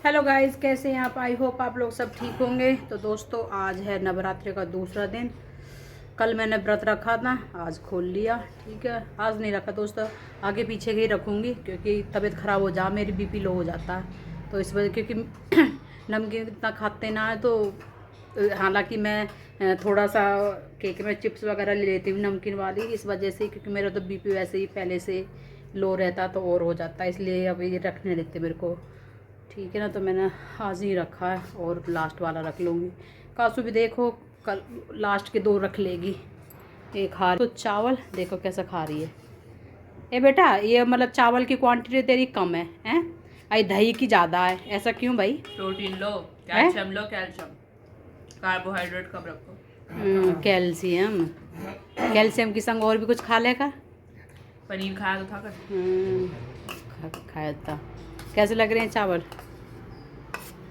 Hello guys, कैसे हैं आप? आई होप आप लोग सब ठीक होंगे। तो दोस्तों, आज है नवरात्रि का दूसरा दिन। कल मैंने व्रत रखा था, आज खोल लिया। ठीक है, आज नहीं रखा दोस्तों, आगे पीछे के ही रखूँगी क्योंकि तबीयत ख़राब हो जा, मेरी बीपी लो हो जाता है। तो इस वजह क्योंकि नमकीन इतना खाते ना है, तो हालांकि मैं थोड़ा सा केक में चिप्स वगैरह ले लेती हूँ नमकीन वाली, इस वजह से, क्योंकि मेरा तो बीपी वैसे ही पहले से लो रहता तो और हो जाता है, इसलिए अभी ये रखने देते मेरे को। ठीक है ना, तो मैंने आज ही रखा है और लास्ट वाला रख लूँगी। कासू भी देखो कल लास्ट के 2 रख लेगी। एक खा तो चावल देखो कैसा खा रही है। ए बेटा, ये मतलब चावल की क्वांटिटी तेरी कम है, हैं? आई दही की ज़्यादा है, ऐसा क्यों भाई? प्रोटीन लो, कैल्शियम लो, कैल्शियम, कार्बोहाइड्रेट कम रखो। कैल्शियम, कैल्शियम की संग और भी कुछ खा लेगा। पनीर खाया तो था कर। खाया था। कैसे लग रहे हैं चावल?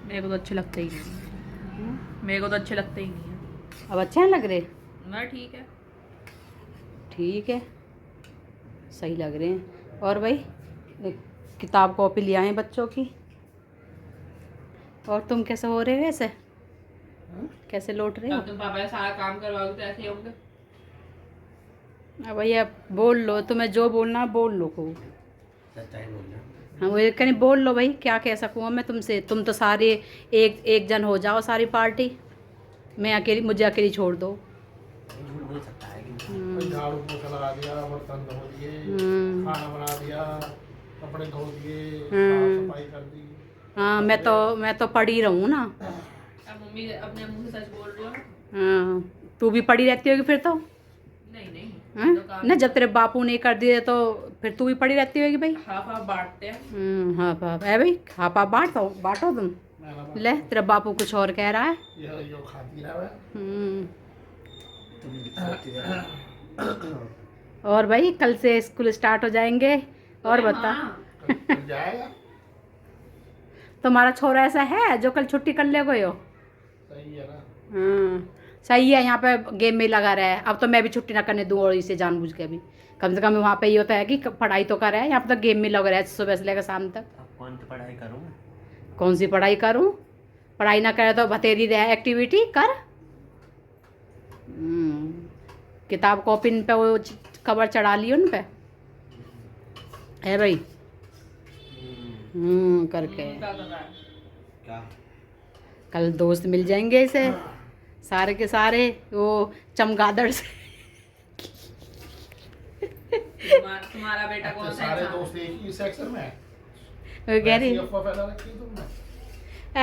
मेरे को तो अच्छे लगते ही नहीं, मेरे को तो अच्छे लगते ही नहीं है। अब अच्छे हैं लग रहे? मैं ठीक है, ठीक है, सही लग रहे हैं। और भाई एक किताब कॉपी ले आए बच्चों की। और तुम कैसे हो रहे हो वैसे? कैसे लौट रहे हो? अब तुम पापा का सारा काम करवाओगे तो ऐसे ही होंगे। अब भैया बोल लो, तुम्हें जो बोलना बोल लो को। सच्चाई बोलना। हाँ, वो कहीं बोल लो भाई, क्या कह सकूँ मैं तुमसे? तुम तो सारे एक एक जन हो जाओ, सारी पार्टी। मैं अकेली, मुझे अकेली छोड़ दो। झूठ बोल सकता है कि कोई झाड़ू पोछा लगा दिया, बर्तन धो दिए, खाना बना दिया, कपड़े धो दिए, साफ सफाई कर दी। हाँ, मैं तो पड़ी रहूँ ना। अब मम्मी अपने मुंह से सच बोल रही हो। हाँ, तू भी पड़ी रहती होगी फिर तो। नहीं नहीं, हाँ? तो काम ना, जब तेरे बापू ने कर दिए तो फिर तू भी पड़ी रहती होगी भाई। हाफ हाफ बांटते हैं। हाँ हाँ है भाई, हापा बांटो तुम। ले, तेरा बापू कुछ और कह रहा है। यो खाती रहा है। तुम दिखाती है। और भाई कल से स्कूल स्टार्ट हो जाएंगे। और बता। कल जाएगा। तुम्हारा छोरा ऐसा है जो कल छुट्टी कर ले गए हो? सही है ना। सही है, यहाँ पे गेम में लगा रहा है। अब तो मैं भी छुट्टी ना करने दूँ, और इसे जानबूझ के भी कम से कम वहाँ पे ये होता है कि पढ़ाई तो कर रहा है, यहाँ पे तो गेम में लग रहा है सुबह से लेकर शाम तक। अब कौन सी पढ़ाई करूँ? कौन सी पढ़ाई करूँ? पढ़ाई ना करे तो भतेरी रहे एक्टिविटी कर। किताब कॉपी पे वो कवर चढ़ा ली उन पे है भाई। करके क्या कर रहा है? क्या? कल दोस्त मिल जाएंगे इसे सारे के सारे, वो चमगादड़ से। तुम्हारा बेटा कौन सा सारे इंसान? दोस्त एक ही सेक्शन में है। वो कह रही, ऐसी अफवाह फैला रखी है तुमने।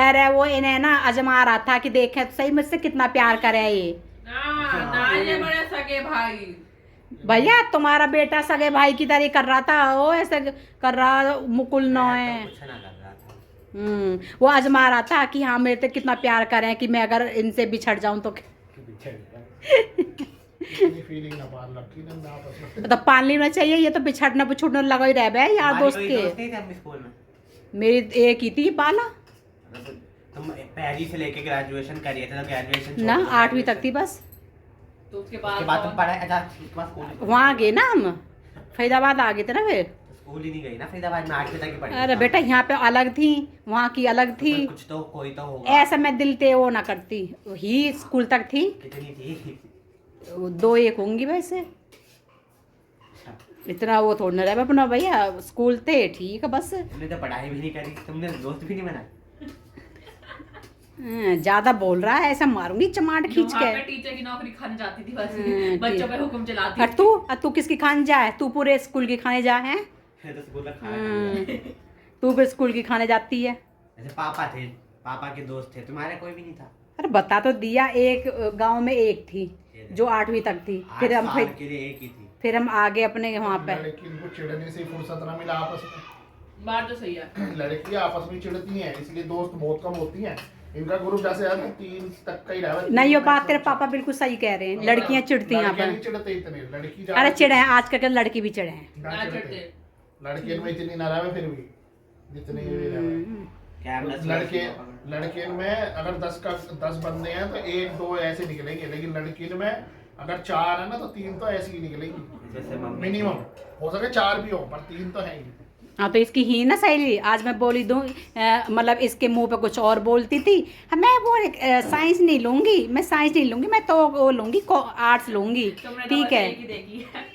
अरे वो इन्हें ना आजमा रहा था कि देखे तो सही मुझसे कितना प्यार करे ये। ना ये बड़े सगे भाई। भैया तुम्हारा बेटा सगे भाई की तरह कर रहा था, वो ऐसे कर रहा मुकुल न है। मैं तो कुछ ना कर रहा था। वो आजमा रहा था कि हाँ मेरे तो कितना प्यार करें कि मैं अगर इनसे बिछड़ जाऊं तो। बिछड़ गया। इतनी फीलिंग ना पाल रखी तुमने आपस में। तो पालनी में चाहिए, ये तो बिछड़ना बिछुड़ना लगा ही रह बे यार हमारी दोस्त कोई के। दोस्त नहीं थे अपने स्कूल में। मेरी एक ही थी पाला तुम पहली से लेके ग्रेजुएशन करिए थे, तो ग्रेजुएशन ना, 8वीं तक थी बस। तो उसके उसके बाद बाद तुम पढ़ाई, अच्छा उसके बाद स्कूल वहाँ गए ना हम, फरीदाबाद आ गए थे ना फिर। स्कूल ही नहीं गई ना फरीदाबाद में, 8वीं तक ही पढ़ी। अरे बेटा, यहाँ पे अलग थी, वहाँ की अलग थी। तो कुछ तो कोई तो होगा। ऐसा मैं दिल ते वो ना करती ही, स्कूल तक थी। कितनी थी? 2-1 होंगी वैसे, इतना वो थोड़ा रहा अपना भैया। स्कूल थे ठीक है बस। तुमने तो पढ़ाई भी नहीं करी, तुमने दोस्त भी नहीं बनाए। ज्यादा बोल रहा है, ऐसा मारूंगी चमाट खींच के। टीचर की नौकरी खाने जाती थी बस, बच्चों पे हुक्म चलाती और तू किसकी खाने जा है? तू पूरे स्कूल की खाने जा है। फिर तो स्कूल का खाना खा लिया। तू फिर स्कूल की खाने जाती है। ऐसे पापा थे, पापा के दोस्त थे, तुम्हारे कोई भी नहीं था। अरे बता तो दिया, एक गांव में एक थी जो 8वीं तक थी। फिर 8 हम साल के लिए एक ही थी। फिर हम आगे अपने वहाँ पे। लड़की इनको चिढ़ने से ही फुर्सत ना मिला आपस में। बात तो सही है। लड़की आपस में चिढ़ती हैं, इसलिए दोस्त बहुत कम होती हैं। इनका ग्रुप जैसे है 3 तक का ही रहा है। नहीं, ये बात तेरे पापा बिल्कुल सही कह रहे हैं, लड़कियां चिढ़ती हैं यहाँ लड़के नहीं पर। चिढ़ते इतने, लड़की अरे चिढ़े हैं, आजकल के लड़की भी चिढ़े हैं। ना चिढ़ते। लड़के में इतनी ना रहे फिर भी जितनी भी रहे। लड़के में अगर 10 बंदे हैं तो 1-2 ऐसे निकलेंगे, लेकिन लड़की में अगर 4 है ना तो 3 तो ऐसी ही निकलेंगी जैसे मम्मी मिनिमम। हो सके 4 भी हो पर 3 तो है ही। हाँ तो इसकी ही ना सहेली आज मैं बोली दूँ मतलब इसके मुंह पे कुछ और बोलती थी। हाँ, मैं वो साइंस नहीं लूँगी, मैं साइंस नहीं लूँगी, मैं तो वो लूँगी आर्ट्स लूँगी। ठीक है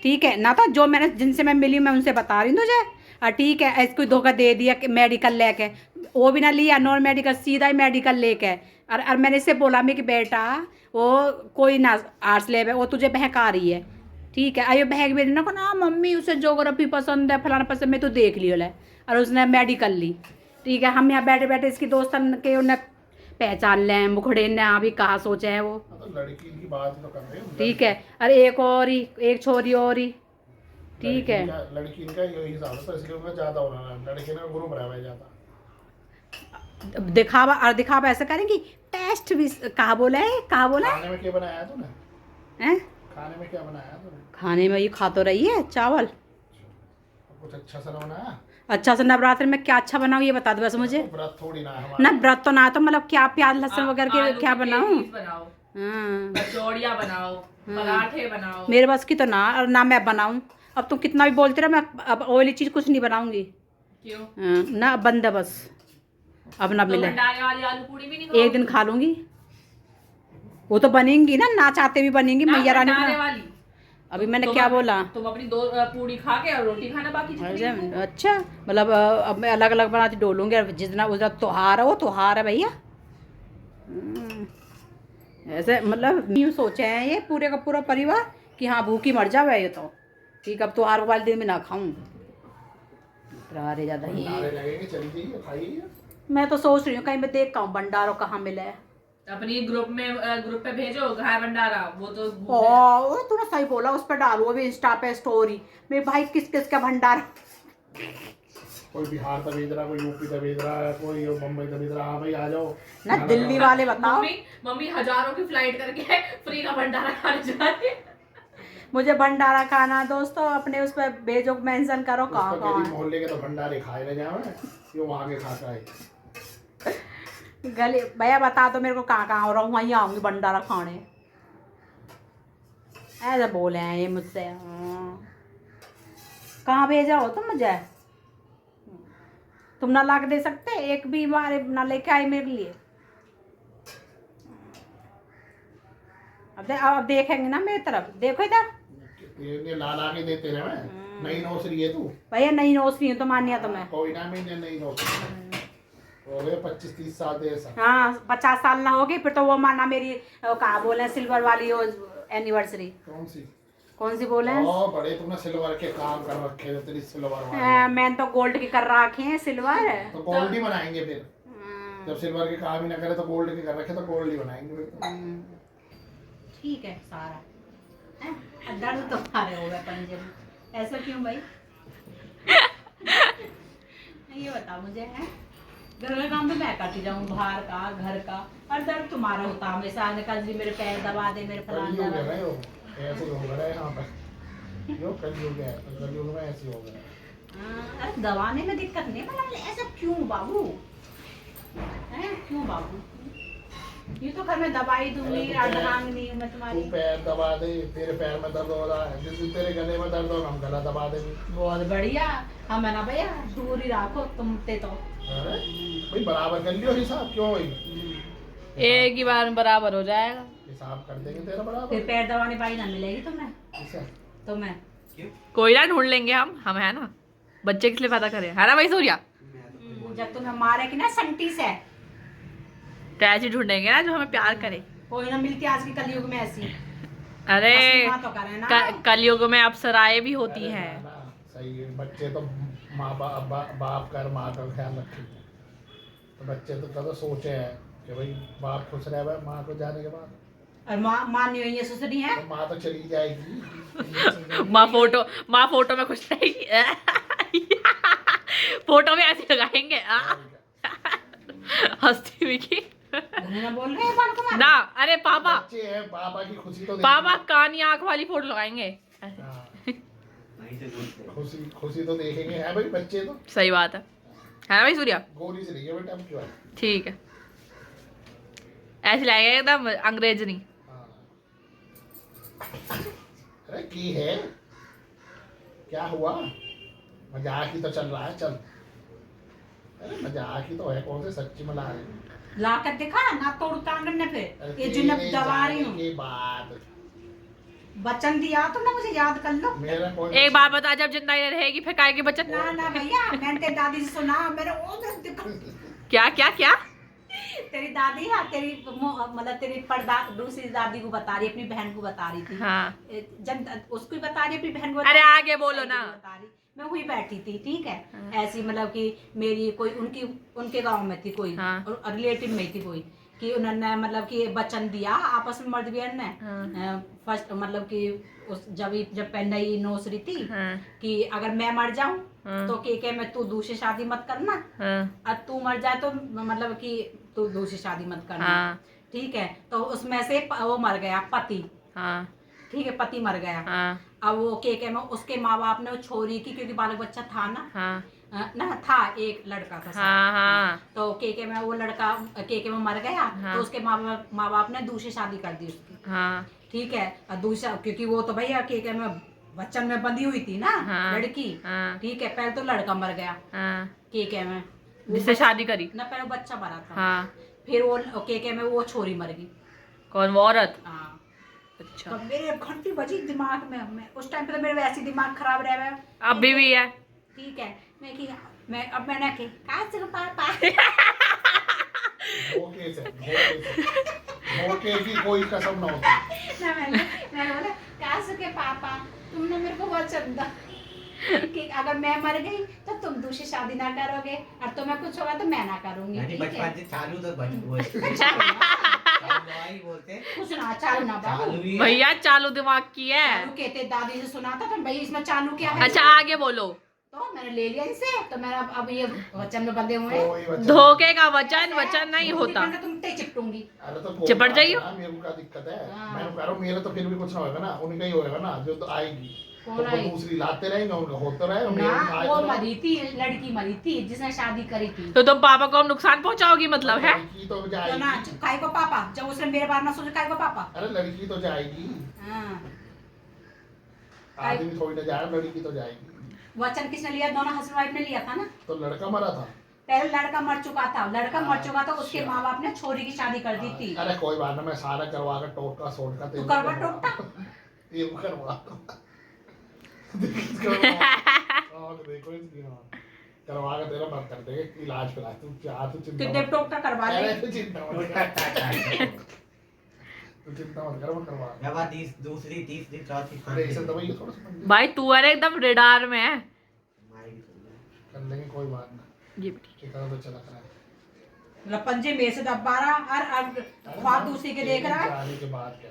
ठीक है ना, तो जो मैंने जिनसे मैं मिली मैं उनसे बता रही हूँ तुझे। ठीक है, इसको धोखा दे दिया कि मेडिकल लेके, वो भी ना लिया नॉन मेडिकल, सीधा ही मेडिकल लेके। और मैंने इससे बोला मैं कि बेटा वो कोई ना आर्ट्स ले, वो तुझे बहका रही है। ठीक है, आयो बहक भी ना को ना मम्मी उसे ज्योग्राफी पसंद है फलाना पसंद, मैं तो देख लियो ले, और उसने मेडिकल ली। ठीक है, हम यहाँ बैठे बैठे इसकी दोस्तन के उन्हें पहचान लें मुखड़े ने अभी कहाँ सोचे हैं वो। तो लड़की की बात तो कर रहे हो। ठीक है, अरे एक और ही एक छोरी और ही। ठीक है, लड़की का यही हिसाब है, तो इसलिए उनका ज्यादा हो रहा है, लड़के ने गुरु बनाया है ज्यादा। दिखावा और दिखावा ऐसे करेंगी। टेस्ट भी कहा बोला है, कहा बोला खाने में क्या बनाया है तूने? है खाने में क्या बनाया है तूने? खाने में ये खा तो रही है चावल। कुछ अच्छा सा ना बनाया? अच्छा से नवरात्र में क्या अच्छा बनाऊँ ये बता दो बस मुझे। तो व्रत थोड़ी ना है हमारा। ना व्रत तो ना, तो मतलब क्या प्याज लहसुन वगैरह के क्या बनाऊँ? हाँ, कचौड़ियाँ बनाओ, पराठे बनाओ। मेरे बस की तो ना, और ना मैं बनाऊँ। अब तुम कितना भी बोलते रहो, मैं अब ऑयली चीज़ कुछ नहीं बनाऊंगी। क्यों? हाँ, ना अब बंद है बस, अब ना तो मिले। भंडारे वाली आलू पूड़ी भी नहीं एक दिन खा लूंगी, वो तो बनेंगी ना चाहते भी बनेंगी मैया रानी वाली। अभी मैंने क्या बोला? तुम अपनी 2 पूड़ी खा के और रोटी खाना बाकी जितनी। अच्छा, मतलब अब मैं अलग अलग बनाती डोलूंगी, और जितना उधर त्योहार है वो त्योहार है भैया। ऐसे मतलब यूँ सोचे हैं ये पूरे का पूरा परिवार कि हाँ भूखी मर जावे ये तो। ठीक, अब त्योहार वाले दिन में ना खाऊं, रहे ज़्यादा ही। लगेंगे, चली जाइए खाइए। मैं तो सोच रही हूँ कहीं मैं देख का भंडारों कहाँ मिले है। अपनी ग्रुप पे भेजो घर भंडारा, वो तो ओ तूने सही बोला, उस पर डालो अभी इंस्टा पे स्टोरी मेरे भाई किस किस का भंडारा। कोई बिहार का भेज रहा, कोई यूपी का भेज रहा है, कोई मुंबई का भेज रहा। हाँ भाई आ जाओ ना, दिल्ली वाले बताओ। मम्मी हजारों की फ्लाइट करके फ्री का भंडारा खाने जा रही है। मुझे भंडारा खाना दोस्तों, अपने उस पर भेजो, मेंशन करो कहाँ कहाँ है। मोहल्ले के तो भंडारे खाए ना जाओ, ये वहाँ के खाता है। गली भैया बता दो मेरे को कहाँ कहाँ हो रहा हूँ, वहीं आऊँगी भंडारा खाने। ऐसे बोले हैं ये मुझसे। कहाँ भेजा हो तुम मुझे? तुम ना ला के दे सकते एक भी बार, ना लेके आए मेरे लिए। अब देखेंगे ना मेरी तरफ, देखो इधर। ये ला ला के देते रहे मैं। नई नौसरी है तू भैया, नई नौसरी हूँ तो मानिया तो मैं। कोई ना, मैं नई नौसरी हो गए 25-30 साल दे ऐसा। हाँ 50 साल ना होगी फिर तो वो माना मेरी कहाँ बोले सिल्वर वाली एनिवर्सरी। कौन सी बोले हैं? बड़े तुमने सिल्वर के काम कर रखे हैं, तेरी सिल्वर वाले। मैंने तो गोल्ड की कर रखे हैं, सिल्वर तो गोल्ड ही बनाएंगे फिर। जब सिल्वर के काम ही ना करे तो गोल्ड के कर रखे तो गोल्ड ही बनाएंगे फिर तो। ठीक है सारा दर्द तो खा रहे हो गए पंजे में, ऐसा क्यों भाई? ये बताओ मुझे है, घर का काम तो मैं करती जाऊँ, बाहर का घर का, और दर्द तुम्हारा होता हमेशा। कल भी मेरे पैर दबा दे, मेरे फलान दबा दे। ऐसे हो गया यहाँ पर, जो कलयुग है, कलयुग में ऐसे हो गया। अरे दबाने में दिक्कत नहीं, मतलब ऐसा क्यों बाबू है, क्यों बाबू? ये तो घर में दवाई दूंगी, अर्धनांगिनी मैं तुम्हारी। तू पैर दबा दे, तेरे पैर में दर्द हो रहा है, जिस दिन तेरे गले में दर्द होगा हम गला दबा देंगे। बहुत बढ़िया, हम है ना भैया, दूर ही रखो तुम ते तो। अरे भाई बराबर कर लियो हिसाब, क्यों भाई? एक ही बार में बराबर हो जाएगा, हिसाब कर देंगे तेरा बराबर। फिर पैर दबाने पाई ना मिलेगी तुम्हें, तुम्हें कोई ना ढूंढ लेंगे हम है ना, बच्चे किस लिए पैदा करें, है ना भाई सूर्या? जब तुम्हें मारे कि ना संटी से, तो ऐसे ढूंढेंगे ना जो हमें प्यार करे। कोई ना मिलती आज के कलयुग में ऐसी। अरे तो करें ना। कलयुग में अप्सराएं भी होती हैं। सही है, बच्चे तो माँ बाप कर माँ का ख्याल रखेंगे, तो बच्चे तो कदों सोचे हैं कि भाई बाप खुश रहे भाई माँ को जाने के बाद, और माँ नहीं हुई है सुसरी है, तो माँ तो चली जाएगी। माँ फोटो में खुश रहेगी। फोटो में ऐसे लगाएंगे हंसती हुई की ना बोल रहे हैं ना। अरे पापा, बच्चे हैं, पापा की खुशी तो पापा कानी आंख वाली फोटो लगाएंगे। खुशी तो देखेंगे, है भाई बच्चे तो। सही बात है ना भाई सूर्या? गोली से नहीं बेटा, हम क्यों आए? ठीक है, ऐसे लगाएंगे एकदम अंग्रेजनी। अरे की है, क्या हुआ? मजाक ही तो चल रहा है, चल। अरे मजाक ही तो है, कौन से सच्ची में ला रहे हैं? ला कर दिखा ना, तोड़ उतार ने फिर अरे ये जो मैं तेरे दबा रही जाने हूँ। के बाद वचन दिया तो ना, मुझे याद कर लो। मेरा कोई एक बात बता, जब जिंदा ही रहेगी फिर काय की बचत? ना ना भैया, मैंने तेरी दादी से सुना, मेरे वो दिखा। क्या क्या क्या? तेरी दादी है, तेरी मतलब तेरी परदा दूसरी दादी को बता रही, अपनी बहन को बता रही थी। हाँ। उसको ही बता रही, अपनी बहन को बता अरे रही, आगे बोलो ना। बता रही। मैं वही बैठी थी, ठीक है। ऐसी मतलब कि मेरी कोई उनके गांव में थी कोई, हाँ। रिलेटिव में थी कोई, कि उन्होंने मतलब कि वचन दिया आपस में मर्द बहन ने। फर्स्ट मतलब कि जब नई नौसरी थी, कि अगर मैं मर जाऊं तो के मैं तू दूसरी शादी मत करना, और तू मर जाए तो मतलब कि तू दूसरी शादी मत करना। ठीक है, तो उसमें से वो मर गया पति। ठीक है, पति मर गया। अब वो के में उसके माँ बाप ने वो छोरी की, क्योंकि बालक बच्चा था ना था, एक लड़का था। तो के में वो लड़का के में मर गया। तो उसके माँ बाप ने दूसरी शादी कर दी उसकी। ठीक है, और दूसरा क्योंकि वो तो भैया के में वचन में बंधी हुई थी ना, लड़की। ठीक है, पहले तो लड़का मर गया के में, जिससे शादी करी ना, पहले बच्चा मरा था। फिर वो के में वो छोरी मर गई। कौन? वो औरत? हाँ। अच्छा। तो मेरे घंटी बजी दिमाग में, मैं उस टाइम पे तो मेरे वैसे दिमाग खराब रह गया। अभी भी है। ठीक है, अब मैंने की काश के पापा धोखे से धोखे की कोई कसम ना होती। ना मैंने बोला काश के पापा, तुमने मेरे को वचन दिया कि अगर मैं मर गई तो तुम दूसरी शादी ना करोगे, और तुम्हें कुछ होगा तो मैं ना करूंगी। ठीक है, बचपन से चालू तो बोलते कुछ ना चालू ना बाबू। भैया चालू दिमाग की है। चालू कहते, दादी से सुना था तो भाई इसमें चालू क्या है। अच्छा आगे बोलो। तो मैंने ले लिया इनसे, तो मेरा अब ये वचन में बंधे हुए कोई हैं। वचन धोखे का वचन वचन नहीं होता। तुम ते चिपटूंगी। अरे तो कोई चिपट बात जाइयो। ना, मेरे को क्या दिक्कत है? हाँ। मैं कह रहा हूँ मेरा तो फिर भी कुछ ना होगा ना, उनका ही होगा ना जो तो आएगी। कौन तो वो आएगी? दूसरी लाते रहेंगे, उनका होता रहे, ना, मेरा वो मरी थी, लड़की मरी थी जिसने शादी करी थी। तो तुम पापा को नुकसान पहुंचाओगी मतलब है? लड़की तो तो जाएगी। ना काय को पापा, जब उसने मेरे बारे में सोचा काय को पापा। अरे लड़की तो जाएगी, हाँ। आदमी थोड़ी ना जाएगा, लड़की तो जाएगी। वचन किसने लिया? दोनों हस्बैंड वाइफ ने लिया था ना। तो लड़का मरा था, पहले लड़का मर चुका था, उसके माँ बाप ने छोरी की शादी कर दी थी। अरे कोई बात ना, मैं सारा करवा कर टोटका सोट का तू करवा टोटका? ये करवा देखो इसकी, हाँ करवा कर तेरा बंद कर देगा, इलाज करा तू, तू चिंता मत टोटका करवा ले। तू चिंता मत कर, तू चिंता मत कर, वो करवा। जब दूसरी तीसरी चौथी अरे इसे दवाई थोड़ा सा भाई तू अरे एकदम रेडार में है। कर लेंगे, कोई बात नहीं। ये भी ठीक। ठिकाना तो चला करा पंजे में से 12 और ख्वाब दूसरी के देख रहा है। जाने के बाद क्या